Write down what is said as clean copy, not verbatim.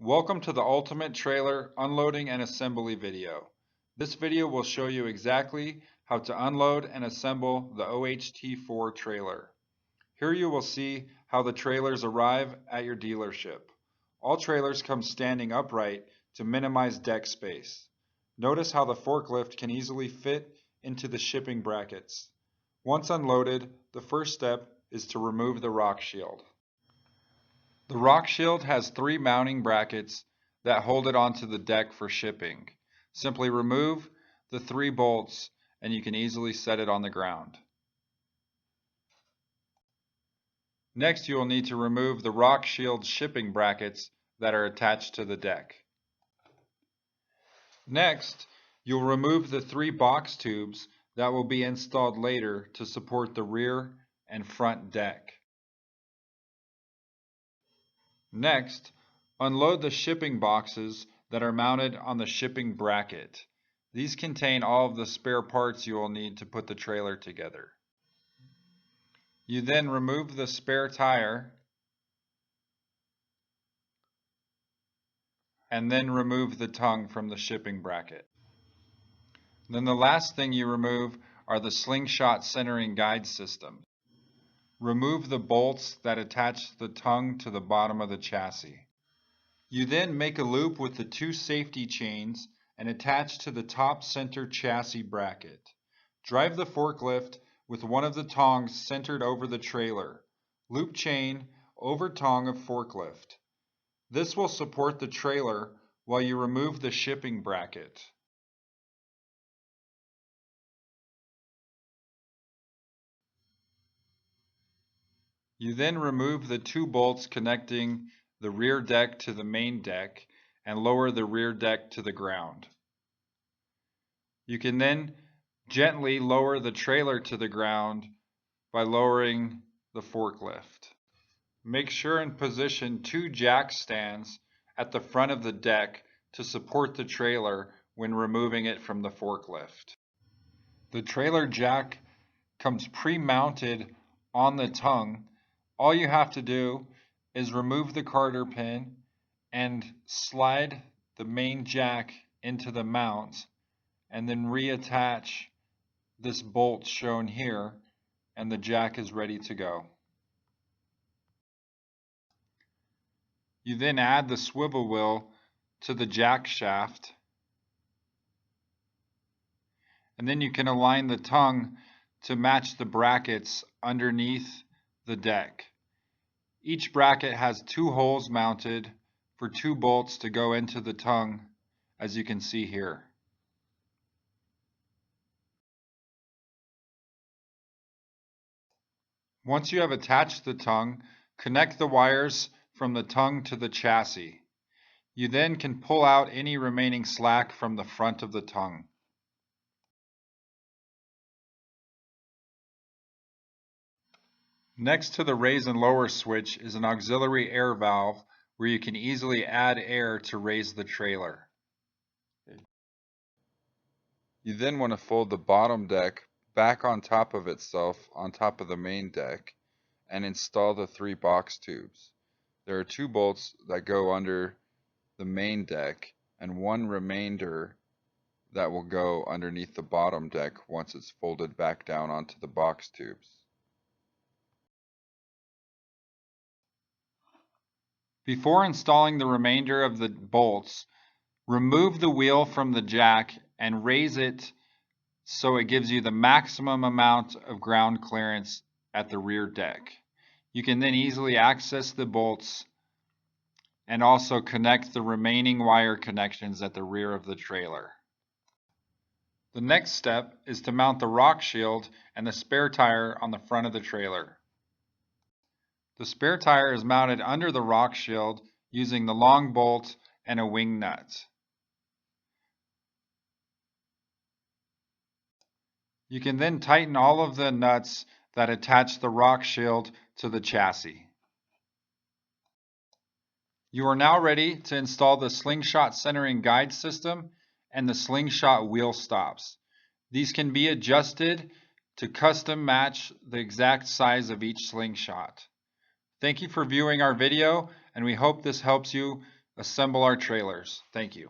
Welcome to the Ultimate Trailer Unloading and Assembly video. This video will show you exactly how to unload and assemble the OHT4 trailer. Here you will see how the trailers arrive at your dealership. All trailers come standing upright to minimize deck space. Notice how the forklift can easily fit into the shipping brackets. Once unloaded, the first step is to remove the rock shield. The rock shield has 3 mounting brackets that hold it onto the deck for shipping. Simply remove the 3 bolts and you can easily set it on the ground. Next, you will need to remove the rock shield shipping brackets that are attached to the deck. Next, you'll remove the 3 box tubes that will be installed later to support the rear and front deck. Next, unload the shipping boxes that are mounted on the shipping bracket. These contain all of the spare parts you will need to put the trailer together. You then remove the spare tire and then remove the tongue from the shipping bracket. Then the last thing you remove are the slingshot centering guide systems. Remove the bolts that attach the tongue to the bottom of the chassis. You then make a loop with the 2 safety chains and attach to the top center chassis bracket. Drive the forklift with one of the tongs centered over the trailer. Loop chain over tongue of forklift. This will support the trailer while you remove the shipping bracket. You then remove the 2 bolts connecting the rear deck to the main deck and lower the rear deck to the ground. You can then gently lower the trailer to the ground by lowering the forklift. Make sure and position 2 jack stands at the front of the deck to support the trailer when removing it from the forklift. The trailer jack comes pre-mounted on the tongue. All you have to do is remove the carter pin and slide the main jack into the mount and then reattach this bolt shown here, and the jack is ready to go. You then add the swivel wheel to the jack shaft, and then you can align the tongue to match the brackets underneath the deck. Each bracket has 2 holes mounted for 2 bolts to go into the tongue, as you can see here. Once you have attached the tongue, connect the wires from the tongue to the chassis. You then can pull out any remaining slack from the front of the tongue. Next to the raise and lower switch is an auxiliary air valve where you can easily add air to raise the trailer. You then want to fold the bottom deck back on top of itself on top of the main deck and install the 3 box tubes. There are 2 bolts that go under the main deck and 1 remainder that will go underneath the bottom deck once it's folded back down onto the box tubes. Before installing the remainder of the bolts, remove the wheel from the jack and raise it so it gives you the maximum amount of ground clearance at the rear deck. You can then easily access the bolts and also connect the remaining wire connections at the rear of the trailer. The next step is to mount the rock shield and the spare tire on the front of the trailer. The spare tire is mounted under the rock shield using the long bolt and a wing nut. You can then tighten all of the nuts that attach the rock shield to the chassis. You are now ready to install the slingshot centering guide system and the slingshot wheel stops. These can be adjusted to custom match the exact size of each slingshot. Thank you for viewing our video, and we hope this helps you assemble our trailers. Thank you.